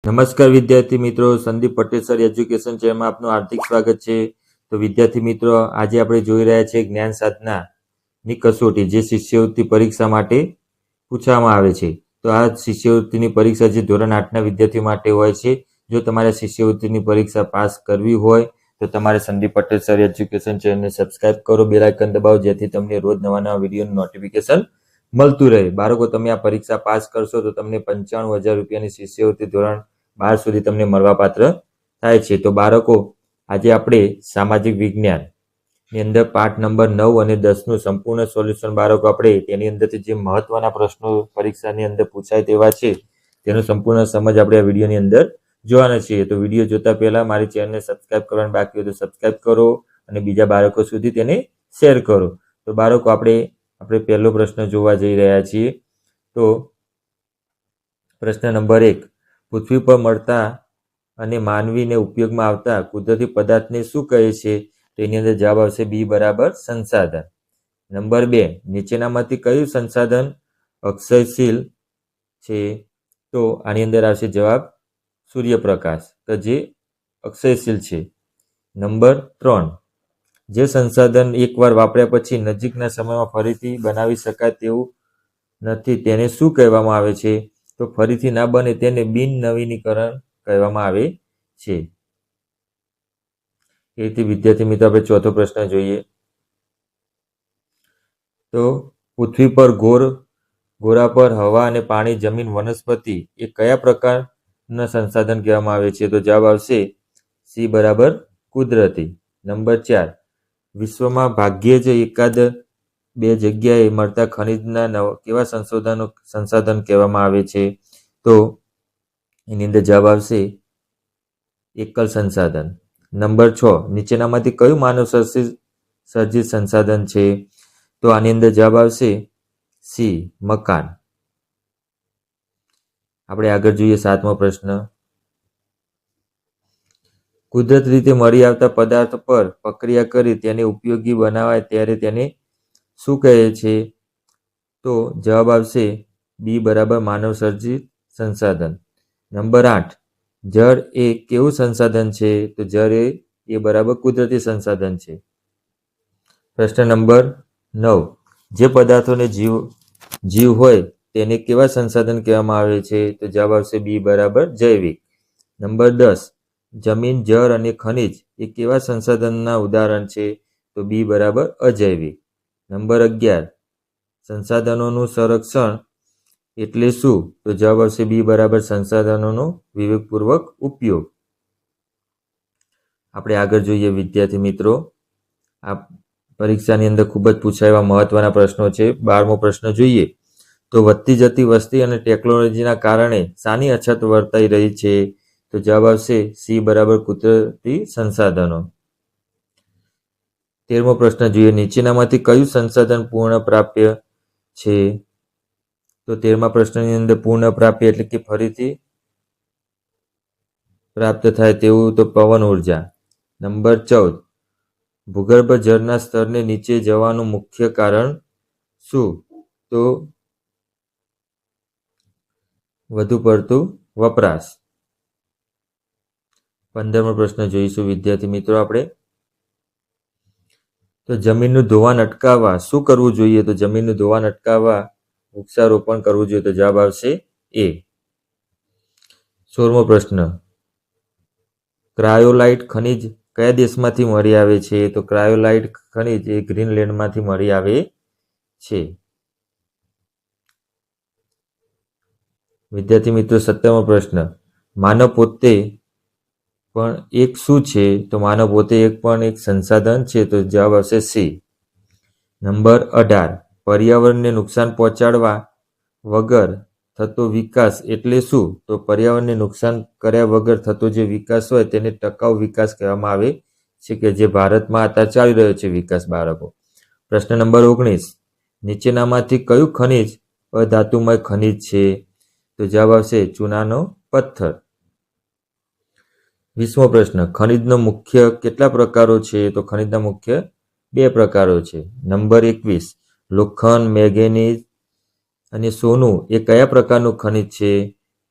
નમસ્કાર વિદ્યાર્થી મિત્રો, સંદીપ પટેલ સર એજ્યુકેશન ચેનલમાં આપનું હાર્દિક સ્વાગત છે। તો વિદ્યાર્થી મિત્રો, આજે આપણે જોઈ રહ્યા છીએ જ્ઞાન સાધનાની કસોટી, જે શિષ્યવૃત્તિ પરીક્ષા માટે પૂછવામાં આવે છે। તો આ શિષ્યવૃત્તિની પરીક્ષા જે ધોરણ 8ના વિદ્યાર્થીઓ માટે હોય છે। જો તમારે શિષ્યવૃત્તિની પરીક્ષા પાસ કરવી હોય તો તમારે સંદીપ પટેલ સર એજ્યુકેશન ચેનલને સબસ્ક્રાઇબ કરો, બેલ આઇકન દબાવો, જેથી તમને રોજ નવા નવા વિડીયોનું નોટિફિકેશન મળતું રહે। બાળકો, તમે આ પરીક્ષા પાસ કરશો તો તમને 95,000 રૂપિયાની શિષ્યવૃત્તિ ધોરણ 12 સુધી તમને મળવાપાત્ર થાય છે। તો બાળકો, આજે આપણે સામાજિક વિજ્ઞાનની અંદર પાઠ નંબર 9 અને 10નું સંપૂર્ણ સોલ્યુશન બાળકો આપણે તેની અંદરથી જે મહત્વના પ્રશ્નો પરીક્ષાની અંદર પૂછાય તેવા છે તેનું સંપૂર્ણ સમજ આપણે આ વિડીયોની અંદર જોવાના છીએ। તો વિડીયો જોતા પહેલા મારી ચેનલને સબસ્ક્રાઇબ કરવાનું બાકી હોય તો સબસ્ક્રાઇબ કરો અને બીજા બાળકો સુધી તેને શેર કરો। તો બાળકો, આપણે પહેલો પ્રશ્ન જોવા જઈ રહ્યા છીએ। તો પ્રશ્ન નંબર 1, પૃથ્વી પર મળતા અને માનવીને ઉપયોગમાં આવતા કુદરતી પદાર્થને શું કહે છે? તો એની અંદર જવાબ આવશે બી બરાબર સંસાધન। નંબર 2, નીચેનામાંથી કયું સંસાધન અક્ષયશીલ છે? તો આની અંદર આવશે જવાબ સૂર્યપ્રકાશ, તો જે અક્ષયશીલ છે। નંબર 3, જે સંસાધન એકવાર વાપર્યા પછી નજીકના સમયમાં ફરીથી બનાવી શકાય તેવું નથી તેને શું કહેવામાં આવે છે? તો ફરીથી ના બને તેને બિન નવીનીકરણ કહેવામાં આવે છે। એ રીતે વિદ્યાર્થી મિત્રો, આપણે ચોથો પ્રશ્ન જોઈએ। તો પૃથ્વી પર ગોળા પર હવા અને પાણી, જમીન, વનસ્પતિ એ કયા પ્રકારના સંસાધન કહેવામાં આવે છે? તો જવાબ આવશે સી બરાબર કુદરતી। નંબર 4, વિશ્વમાં ભાગ્યે જ એકાદ બે જગ્યાએ મળતા ખનિજના કેવા સંસાધન કહેવામાં આવે છે? તો એની અંદર જવાબ આવશે એકલ સંસાધન। નંબર 6, નીચેનામાંથી કયું માનવ સર્જિત સંસાધન છે? તો આની અંદર જવાબ આવશે સી મકાન। આપણે આગળ જોઈએ 7મો પ્રશ્ન। કુદરત રીતે મળી આવતા પદાર્થ પર પ્રક્રિયા કરી તેને ઉપયોગી બનાવાય ત્યારે તેને શું કહે છે? તો જવાબ આવશે બી બરાબર માનવ સર્જિત સંસાધન। નંબર 8, જળ એ કેવું સંસાધન છે? તો જળ એ બરાબર કુદરતી સંસાધન છે। પ્રશ્ન નંબર 9, જે પદાર્થોને જીવ હોય તેને કેવા સંસાધન કહેવામાં આવે છે? તો જવાબ આવશે બી બરાબર જૈવિક। નંબર 10, જમીન, જળ અને ખનિજ એ કેવા સંસાધનના ઉદાહરણ છે? તો બી બરાબર અજૈવિક। નંબર 11, સંસાધનોનું સંરક્ષણ એટલે શું? તો જવાબ આવશે બી બરાબર સંસાધનોનો વિવેકપૂર્વક ઉપયોગ। આપણે આગળ જોઈએ વિદ્યાર્થી મિત્રો, આ પરીક્ષાની અંદર ખૂબ જ પૂછાયેલા મહત્વના પ્રશ્નો છે। 12મો પ્રશ્ન જોઈએ। તો વધતી જતી વસ્તી અને ટેકનોલોજીના કારણે શાની અછત વર્તાઈ રહી છે? તો જવાબ આવશે સી બરાબર કુદરતી સંસાધનો। 13મો પ્રશ્ન જોઈએ। નીચેનામાંથી કયું સંસાધન પૂર્ણ પ્રાપ્ય છે? તો 13મા પ્રશ્નની અંદર પૂર્ણ પ્રાપ્ય એટલે કે ફરીથી પ્રાપ્ત થાય તેવું તો પવન ઉર્જા। નંબર 14, ભૂગર્ભ જળના સ્તરને નીચે જવાનું મુખ્ય કારણ શું? તો વધુ પડતું વપરાશ। 15મો પ્રશ્ન જોઈશું વિદ્યાર્થી મિત્રો આપણે। તો જમીનનું ધોવાણ અટકાવવા શું કરવું જોઈએ? તો જમીનનું ધોવાણ અટકાવવા વૃક્ષારોપણ કરવું જોઈએ, તો જવાબ આવશે એ। 16મો પ્રશ્ન, ક્રાયોલાઇટ ખનિજ કયા દેશમાંથી મળી આવે છે? તો ક્રાયોલાઇટ ખનિજ એ ગ્રીનલેન્ડમાંથી મળી આવે છે। વિદ્યાર્થી મિત્રો, 17મો પ્રશ્ન, માનવ પોતે પણ એક શું છે? તો માનવ પોતે પણ એક સંસાધન છે, તો જવાબ આવશે સી। નંબર 18, પર્યાવરણને નુકસાન પહોંચાડવા વગર થતો વિકાસ એટલે શું? તો પર્યાવરણને નુકસાન કર્યા વગર થતો જે વિકાસ હોય તેને ટકાઉ વિકાસ કહેવામાં આવે છે, કે જે ભારતમાં અત્યારે ચાલી રહ્યો છે વિકાસ બાળકો। પ્રશ્ન નંબર 19, નીચેનામાંથી કયું ખનિજ અધાતુમય ખનિજ છે? તો જવાબ આવશે ચૂનાનો પથ્થર। 20મો પ્રશ્ન, ખનિજનો મુખ્ય કેટલા પ્રકારો છે? તો ખનિજના મુખ્ય 2 પ્રકારો છે। નંબર 21, લોખંડ, મેંગેનીઝ અને સોનું એ કયા પ્રકારનું ખનિજ છે?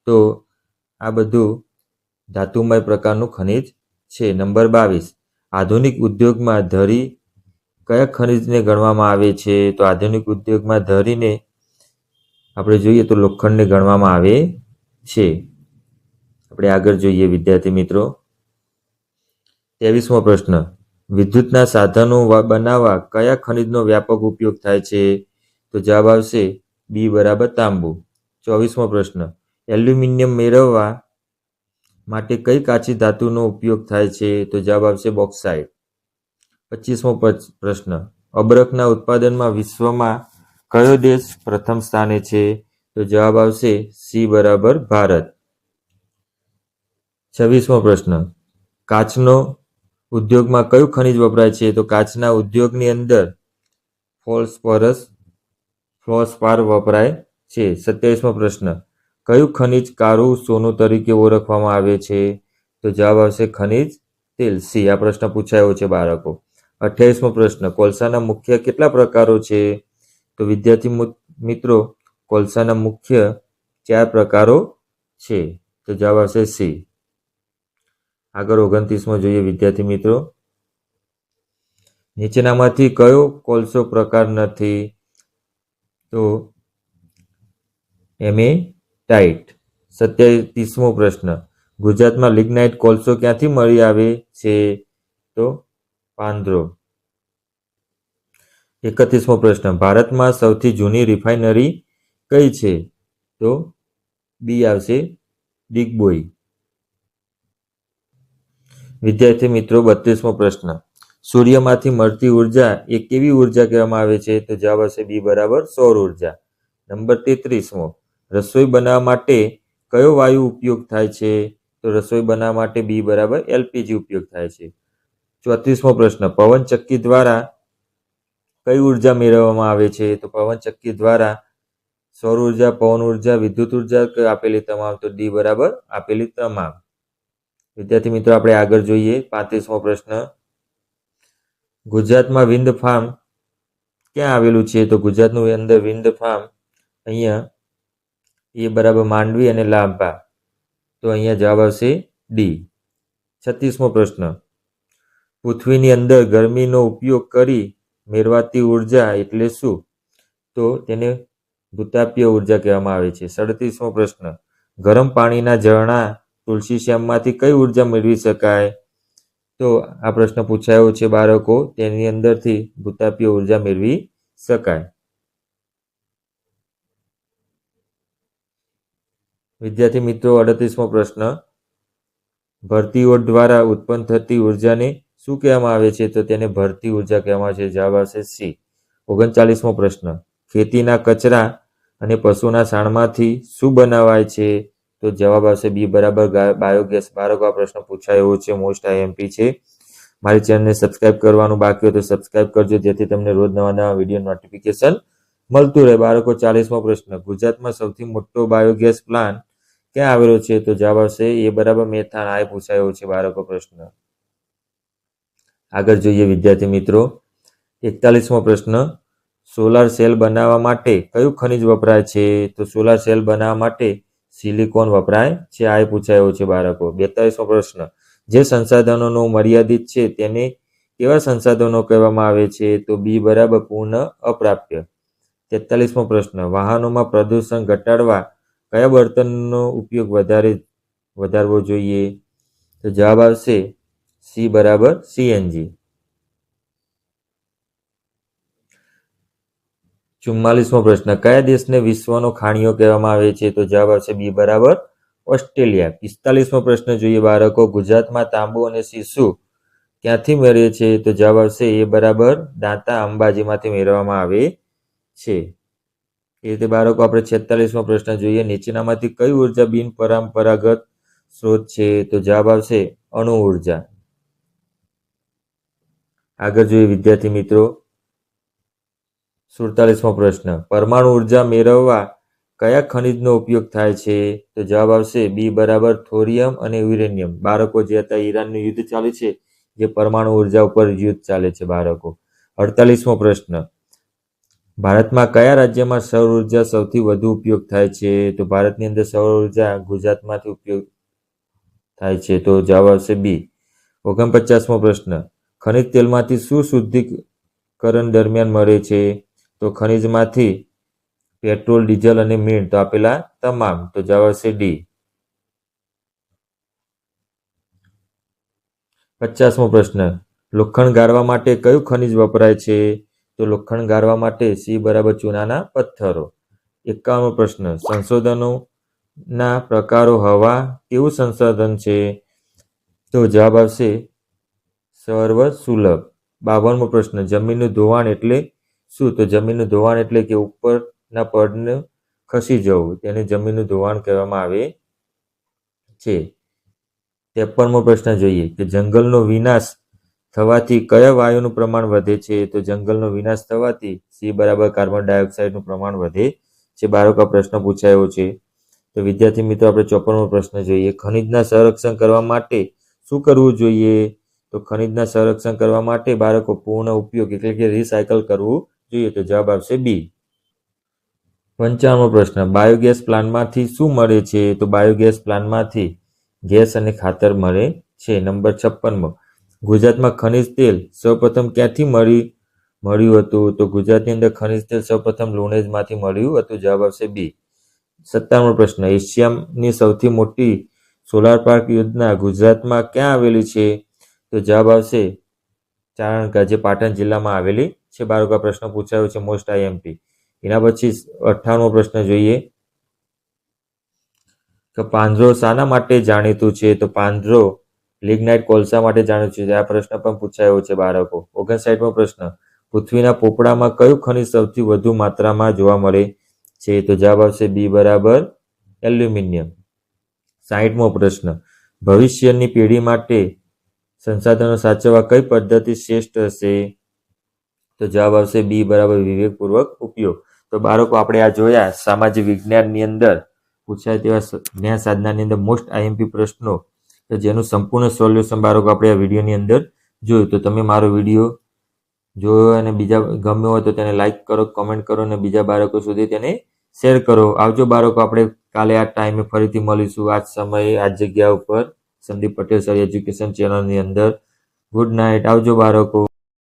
તો આ બધું ધાતુમય પ્રકારનું ખનિજ છે. નંબર 22, આધુનિક ઉદ્યોગમાં ધરી કયા ખનિજને ગણવામાં આવે છે? તો આધુનિક ઉદ્યોગમાં ધરીને આપણે જોઈએ તો લોખંડને ગણવામાં આવે છે. આપણે આગળ જોઈએ વિદ્યાર્થી મિત્રો. 23મો પ્રશ્ન, વિદ્યુતના સાધનો બનાવવા કયા ખનિજનો વ્યાપક ઉપયોગ થાય છે? તો જવાબ આવશે બી બરાબર તાંબુ. 24મો પ્રશ્ન, એલ્યુમિનિયમ મેળવવા માટે કઈ કાચી ધાતુનો ઉપયોગ થાય છે? તો જવાબ આવશે બોક્સાઇટ. 25મો પ્રશ્ન, અબરખના ઉત્પાદનમાં વિશ્વમાં કયો દેશ પ્રથમ સ્થાને છે? તો જવાબ આવશે સી બરાબર ભારત. 26મો પ્રશ્ન, કાચનો ઉદ્યોગમાં કયું ખનિજ વપરાય છે? તો કાચના ઉદ્યોગની અંદર ફ્લોસ્પાર વપરાય છે. 27મો પ્રશ્ન, કયું ખનિજ કાળું સોનું તરીકે ઓળખવામાં આવે છે? તો જવાબ આવશે ખનિજ તેલ, સી. આ પ્રશ્ન પૂછાયો છે બાળકો. 28મો પ્રશ્ન, કોલસાના મુખ્ય કેટલા પ્રકારો છે? તો વિદ્યાર્થી મિત્રો, કોલસાના મુખ્ય 4 પ્રકારો છે. તો જવાબ આવશે સી. આગળ 29મો જોઈએ વિદ્યાર્થી મિત્રો. નીચેનામાંથી કયો કોલસો પ્રકાર નથી? તો એમેટાઇટ. 37મો પ્રશ્ન, ગુજરાતમાં લિગ્નાઇટ કોલસો ક્યાંથી મળી આવે છે? તો પાંદરો. 31મો પ્રશ્ન, ભારતમાં સૌથી જૂની રિફાઇનરી કઈ છે? તો બી આવશે ડિગબોઈ. વિદ્યાર્થી મિત્રો 32મો પ્રશ્ન, સૂર્યમાંથી મળતી ઉર્જા એ કેવી ઉર્જા કહેવામાં આવે છે? તો જવાબ આવશે બી બરાબર સૌર ઉર્જા. નંબર 33મો, રસોઈ બનાવવા માટે કયો વાયુ ઉપયોગ થાય છે? તો રસોઈ બનાવવા માટે બી બરાબર એલપીજી ઉપયોગ થાય છે. 34મો પ્રશ્ન, પવનચક્કી દ્વારા કઈ ઉર્જા મેળવવામાં આવે છે? તો પવનચક્કી દ્વારા સૌર ઉર્જા, પવન ઉર્જા, વિદ્યુત ઉર્જા આપેલી તમામ? તો ડી બરાબર આપેલી તમામ. વિદ્યાર્થી મિત્રો આપણે આગળ જોઈએ 35મો પ્રશ્ન, ગુજરાતમાં વિન્ડ ફાર્મ ક્યાં આવેલું છે? તો ગુજરાતનું અંદર વિન્ડ ફાર્મ અહીંયા એ બરાબર માંડવી અને લાંબા. તો અહીંયા જવાબ આવશે ડી. 36મો પ્રશ્ન, પૃથ્વીની અંદર ગરમીનો ઉપયોગ કરી મેળવાતી ઉર્જા એટલે શું? તો તેને ભૂતાપીય ઉર્જા કહેવામાં આવે છે. 37મો પ્રશ્ન, ગરમ પાણીના ઝરણા તુલસી શ્યામમાંથી કઈ ઉર્જા મેળવી શકાય? તો આ પ્રશ્ન પૂછાયો છે બાળકો, તેની અંદરથી ભૂતાપીય ઉર્જા મેળવી શકાય. વિદ્યાર્થી મિત્રો 38મો પ્રશ્ન, ભરતીઓ દ્વારા ઉત્પન્ન થતી ઉર્જાને શું કહેવામાં આવે છે? તો તેને ભરતી ઉર્જા કહેવામાં આવે છે. જવાબ આવશે સી. 39મો પ્રશ્ન, ખેતીના કચરા અને પશુના છાણમાંથી શું બનાવાય છે? તો જવાબ આવશે બી બરાબર બાયોગેસ. બાળકો આ પ્રશ્ન પૂછાયો છે, મોસ્ટ આઈએમપી છે. મારી ચેનલને સબસ્ક્રાઇબ કરવાનું બાકી હોય તો સબસ્ક્રાઇબ કરજો, જેથી તમને રોજ નવા નવા વિડીયો નોટિફિકેશન મળતું રહે. બાળકો 40મો પ્રશ્ન, ગુજરાતમાં સૌથી મોટો બાયોગેસ પ્લાન્ટ ક્યાં આવેલો છે? તો જવાબ આવશે એ બરાબર મેથાણ. આ પૂછાયો છે બાળકો પ્રશ્ન. આગળ જોઈએ વિદ્યાર્થી મિત્રો 41મો પ્રશ્ન, સોલાર સેલ બનાવવા માટે કયું ખનિજ વપરાય છે? તો સોલાર સેલ બનાવવા માટે સિલિકોન વપરાય છે. આ પૂછાયો છે બાળકો. 42મો પ્રશ્ન, જે સંસાધનોનો મર્યાદિત છે તેને કેવા સંસાધનો કહેવામાં આવે છે? તો બી બરાબર પૂર્ણ અપ્રાપ્ય. 43મો પ્રશ્ન, વાહનોમાં પ્રદૂષણ ઘટાડવા કયા બળતણનો ઉપયોગ વધારવો જોઈએ? તો જવાબ આવશે સી બરાબર સીએનજી. 44મો પ્રશ્ન, કયા દેશને વિશ્વનો ખાણીઓ કહેવામાં આવે છે? તો જવાબ આવશે બી બરાબર ઓસ્ટ્રેલિયા. 45મો પ્રશ્ન જોઈએ બાળકો, ગુજરાતમાં તાંબુ અને સીસું ક્યાંથી મેળવે છે? તો જવાબ આવશે એ બરાબર દાંતા અંબાજીમાંથી મેળવવામાં આવે છે. એ રીતે બાળકો આપણે 46મો પ્રશ્ન જોઈએ, નીચેનામાંથી કઈ ઉર્જા બિનપરંપરાગત સ્ત્રોત છે? તો જવાબ આવશે અણુ ઉર્જા. આગળ જોઈએ વિદ્યાર્થી મિત્રો 47મો પ્રશ્ન, પરમાણુ ઉર્જા મેળવવા કયા ખનિજનો ઉપયોગ થાય છે? તો જવાબ આવશે બી બરાબર થોરિયમ અને યુરેનિયમ. બાળકો જે હતા ઈરાનનું યુદ્ધ ચાલે છે, જે પરમાણુ ઉર્જા ઉપર યુદ્ધ ચાલે છે બાળકો. 48મો પ્રશ્ન, ભારતમાં કયા રાજ્યમાં સૌર ઉર્જા સૌથી વધુ ઉપયોગ થાય છે? તો ભારતની અંદર સૌર ઉર્જા ગુજરાતમાંથી ઉપયોગ થાય છે? તો જવાબ આવશે બી. 49મો પ્રશ્ન, ખનિજ તેલમાંથી શું શુદ્ધિકરણ દરમિયાન મળે છે? તો ખનિજમાંથી પેટ્રોલ, ડીઝલ અને મીણ. તો આપેલા તમામ. તો જવાબ આવશે ડી. 50મો પ્રશ્ન, લોખંડ ગાળવા માટે કયું ખનિજ વપરાય છે? તો લોખંડ ગાળવા માટે સી બરાબર ચૂનાના પથ્થરો. 51મો પ્રશ્ન, સંશોધનોના પ્રકારો હવા કેવું સંસાધન છે? તો જવાબ આવશે સર્વસુલભ. 52મો પ્રશ્ન, જમીનનું ધોવાણ એટલે શું? તો જમીનનું ધોવાણ એટલે કે ઉપરના પડનું ખસી જવું, તેને જમીનનું ધોવાણ કહેવામાં આવે છે. 53મો પ્રશ્ન જોઈએ કે જંગલનો વિનાશ થવાથી કયા વાયુનું પ્રમાણ વધે છે? તો જંગલનો વિનાશ થવાથી સી બરાબર કાર્બન ડાયોક્સાઇડનું પ્રમાણ વધે છે. બાળકો આ પ્રશ્ન પૂછાયો છે. તો વિદ્યાર્થી મિત્રો આપણે 54મો પ્રશ્ન જોઈએ, ખનિજના સંરક્ષણ કરવા માટે શું કરવું જોઈએ? તો ખનિજના સંરક્ષણ કરવા માટે બાળકો પૂર્ણ ઉપયોગ એટલે કે રિસાયકલ કરવું જોઈએ. તો જવાબ આવશે બી. 55મો પ્રશ્ન, બાયોગેસ પ્લાન્ટમાંથી શું મળે છે? તો બાયોગેસ પ્લાન્ટમાંથી ગેસ અને ખાતર મળે છે. નંબર 56મો, ગુજરાતમાં ખનિજ તેલ સૌપ્રથમ ક્યાંથી મળ્યું હતું? તો ગુજરાતની અંદર ખનિજ તેલ સૌપ્રથમ લુણેજમાંથી મળ્યું હતું. જવાબ આવશે બી. 57મો પ્રશ્ન, એશિયાની સૌથી મોટી સોલાર પાર્ક યોજના ગુજરાતમાં ક્યાં આવેલી છે? તો જવાબ આવશે ચારણકા, જે પાટણ જિલ્લામાં આવેલી છે. બાળકો આ પ્રશ્ન પૂછાયો છે, મોસ્ટ આઈએમપી. એના પછી 58મો પ્રશ્ન જોઈએ કે પાંદરો શાના માટે જાણીતું છે? તો પાંદરો લિગ્નાઇટ કોલસા માટે જાણીતું છે. આ પ્રશ્ન પણ પૂછાયો છે બાળકો. 59મો પ્રશ્ન, પૃથ્વીના પોપડામાં કયું ખનિજ સૌથી વધુ માત્રામાં જોવા મળે છે? તો જવાબ આવશે બી બરાબર એલ્યુમિનિયમ. 60મો પ્રશ્ન, ભવિષ્યની પેઢી માટે સંસાધનો સાચવવા કઈ પદ્ધતિ શ્રેષ્ઠ હશે? તો જવાબ આવશે બી બરાબર વિવેકપૂર્વક ઉપયોગ. તો બાળકો આપણે આ જોયા સામાજિક વિજ્ઞાનની અંદર પૂછાય તેવા જ્ઞાન સાધનાની અંદર મોસ્ટ આઈએમપી પ્રશ્નો, તો જેનું સંપૂર્ણ સોલ્યુશન બાળકો આપણે આ વિડીયોની અંદર જોયું. તો તમે મારો વિડીયો જોયો અને બીજા ગમ્યો હોય તો તેને લાઈક કરો, કમેન્ટ કરો અને બીજા બાળકો સુધી તેને શેર કરો. આવજો બાળકો, આપણે કાલે આ ટાઈમે ફરીથી મળીશું, આ જ સમયે આ જગ્યા ઉપર, સંદીપ પટેલ સર એજ્યુકેશન ચેનલની અંદર. Good night. આવજો બાળકો.